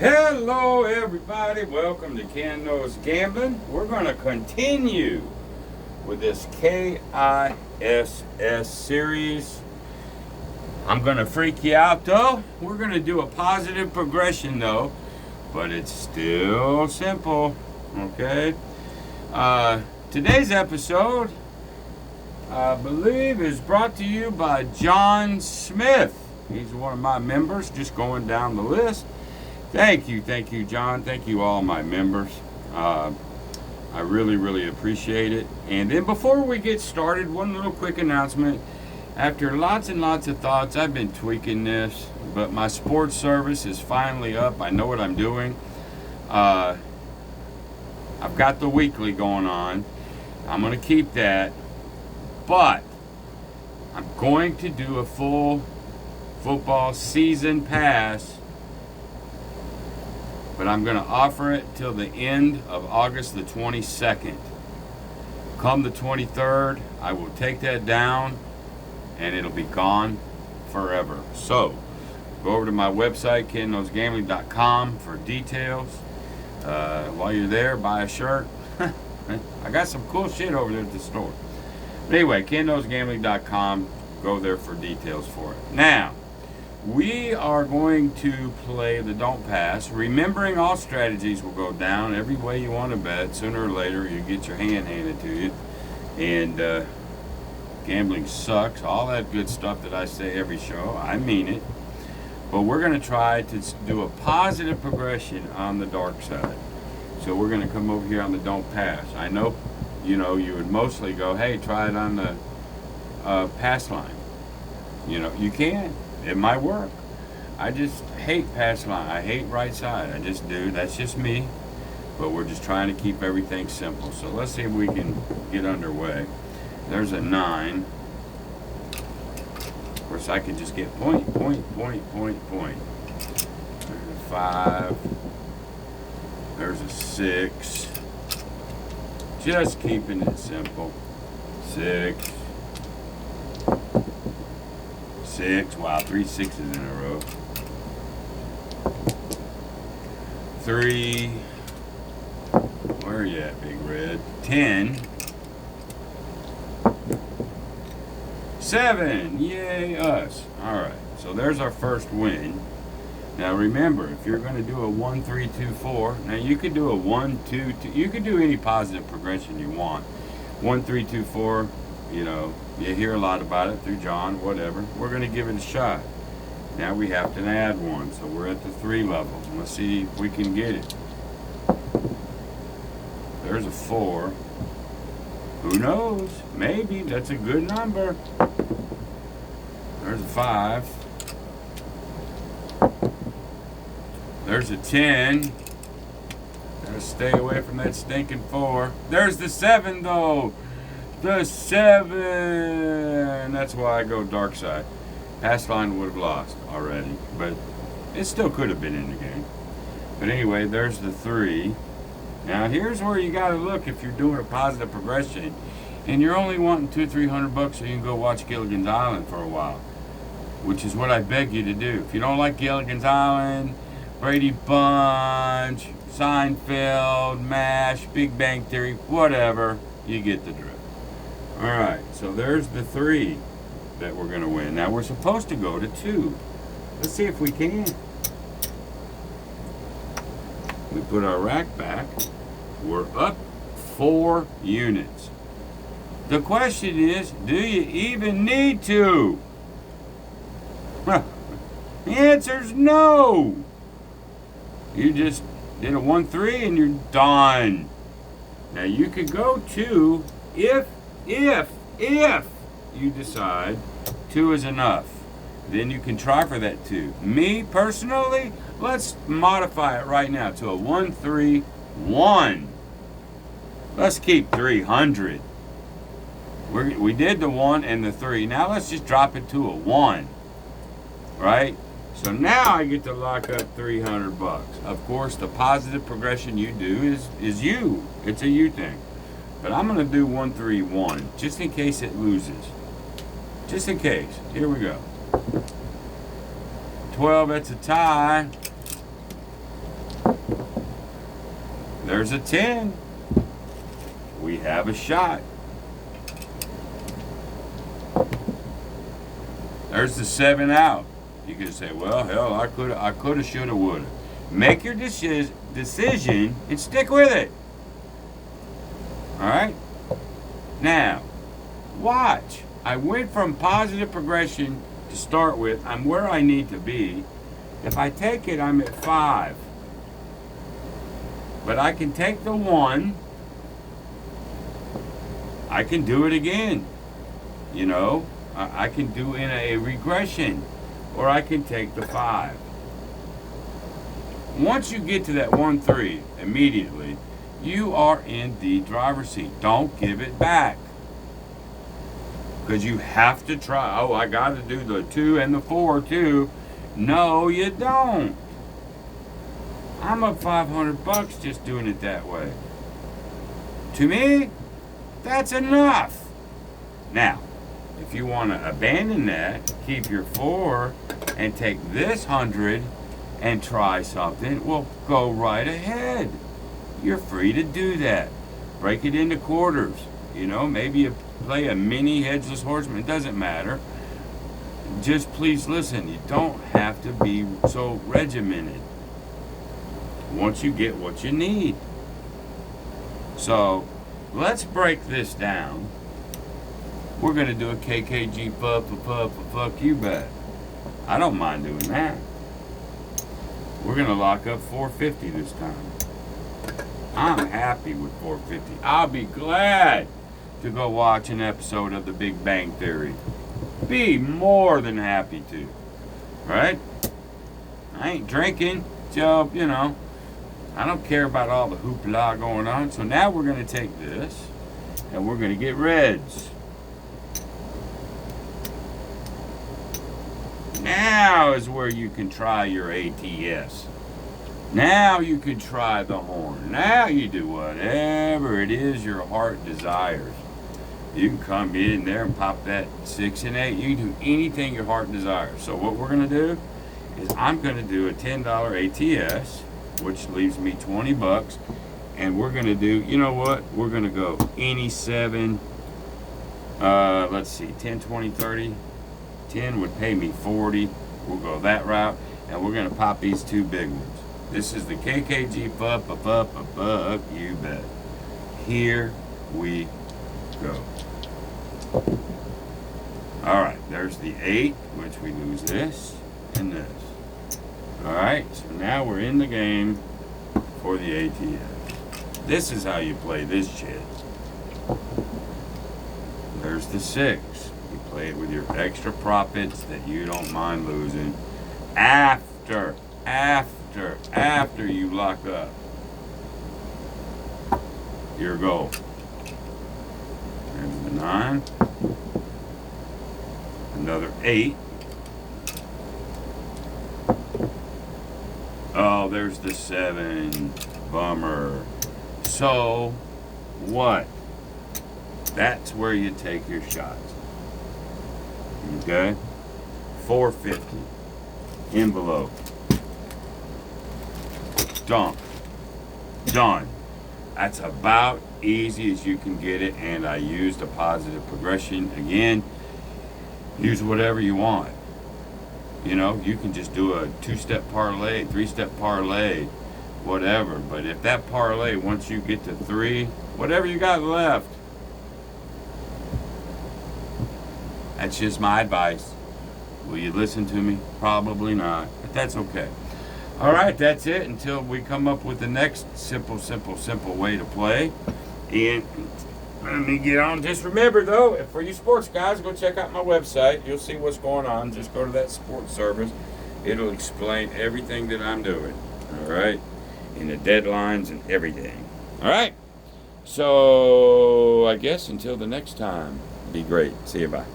Hello everybody, welcome to Ken Knows Gambling. We're going to continue with this KISS series. I'm going to freak you out though. We're going to do a positive progression though, but it's still simple, okay? Today's episode, I believe, is brought to you by John Smith. He's one of my members, just going down the list. Thank you, John. Thank you, all my members. I really appreciate it. And then before we get started, one little quick announcement. After lots and lots of thoughts, I've been tweaking this, but my sports service is finally up. I know what I'm doing. I've got the weekly going on. I'm going to keep that, but I'm going to do a full football season pass, but I'm going to offer it till the end of August the 22nd. Come the 23rd, I will take that down, and it'll be gone forever. So, go over to my website, KenKnowsGambling.com, for details. While you're there, buy a shirt. I got some cool shit over there at the store. But anyway, KenKnowsGambling.com, go there for details for it. Now, we are going to play the Don't Pass. Remembering all strategies will go down every way you want to bet. Sooner or later, you get your hand handed to you. And gambling sucks. All that good stuff that I say every show, I mean it. But we're going to try to do a positive progression on the dark side. So we're going to come over here on the Don't Pass. I know, you would mostly go, hey, try it on the pass line. You can. It might work. I just hate pass line. I hate right side. I just do. That's just me. But we're just trying to keep everything simple. So let's see if we can get underway. There's a 9. Of course, I could just get point. There's a 5. There's a 6. Just keeping it simple. 6. 6. Wow, 3 6s in a row. 3. Where are you at, Big Red? 10. 7. Yay, us. All right, so there's our first win. Now remember, if you're going to do a 1 3 2 4, now you could do a 1 2 2. You could do any positive progression you want. 1 3 2 4. You hear a lot about it through John, whatever. We're going to give it a shot. Now we have to add 1, so we're at the 3 level. Let's see if we can get it. There's a 4. Who knows? Maybe. That's a good number. There's a 5. There's a 10. Gotta stay away from that stinking 4. There's the 7, though. The 7. That's why I go dark side. Pass line would have lost already, but it still could have been in the game. But anyway, there's the 3. Now here's where you got to look if you're doing a positive progression, and you're only wanting $200-300 so you can go watch Gilligan's Island for a while, which is what I beg you to do. If you don't like Gilligan's Island, Brady Bunch, Seinfeld, MASH, Big Bang Theory, whatever, you get the drift. Alright, so there's the 3 that we're going to win. Now we're supposed to go to 2. Let's see if we can. We put our rack back. We're up 4 units. The question is, do you even need to? Well, the answer's no. You just did a 1 3 and you're done. Now you could go 2 if you decide 2 is enough. Then you can try for that 2. Me, personally, let's modify it right now to a 1 3 1. Let's keep 300. We did the 1 and the 3. Now let's just drop it to a 1. Right? So now I get to lock up $300. Of course, the positive progression you do is you. It's a you thing. But I'm going to do 1 3 1 just in case it loses. Just in case. Here we go. 12, that's a tie. There's a 10. We have a shot. There's the 7 out. You can say, well, hell, I coulda, shoulda, woulda. Make your decision and stick with it. All right? Now, watch. I went from positive progression to start with. I'm where I need to be. If I take it, I'm at 5. But I can take the 1. I can do it again. You know, I can do in a regression. Or I can take the 5. Once you get to that 1-3, immediately, you are in the driver's seat. Don't give it back. Because you have to try. Oh, I got to do the 2 and the 4 too. No, you don't. I'm up $500 just doing it that way. To me, that's enough. Now, if you want to abandon that, keep your 4 and take this 100 and try something, well, go right ahead. You're free to do that. Break it into quarters. You know, maybe you play a mini Headless Horseman. It doesn't matter. Just please listen. You don't have to be so regimented once you get what you need. So, let's break this down. We're going to do a KKG fuck you bet. I don't mind doing that. We're going to lock up 450 this time. I'm happy with 450. I'll be glad to go watch an episode of The Big Bang Theory. Be more than happy to. Right? I ain't drinking, so, you know, I don't care about all the hoopla going on. So now we're going to take this and we're going to get reds. Now is where you can try your ATS. Now you can try the horn. Now you do whatever it is your heart desires. You can come in there and pop that 6 and 8. You can do anything your heart desires. So what we're going to do is I'm going to do a $10 ATS, which leaves me $20. And we're going to do, you know what? We're going to go any 7. Let's see, 10, 20, 30. 10 would pay me 40. We'll go that route. And we're going to pop these 2 big ones. This is the KKG fuck you bet. Here we go. Alright, there's the 8, which we lose this and this. Alright, so now we're in the game for the ATS. This is how you play this shit. There's the 6. You play it with your extra profits that you don't mind losing after you lock up your goal. There's the 9. Another 8. Oh, there's the 7. Bummer. So, what? That's where you take your shots. Okay? 450. Envelope. Done. That's about easy as you can get it, and I used a positive progression. Again, use whatever you want. You know, you can just do a 2-step parlay, 3-step parlay, whatever. But if that parlay, once you get to 3, whatever you got left, that's just my advice. Will you listen to me? Probably not, but that's okay. All right, that's it until we come up with the next simple way to play. And let me get on. Just remember, though, for you sports guys, go check out my website. You'll see what's going on. Just go to that sports service. It'll explain everything that I'm doing. All right? And the deadlines and everything. All right? So, I guess until the next time, be great. See you, bye.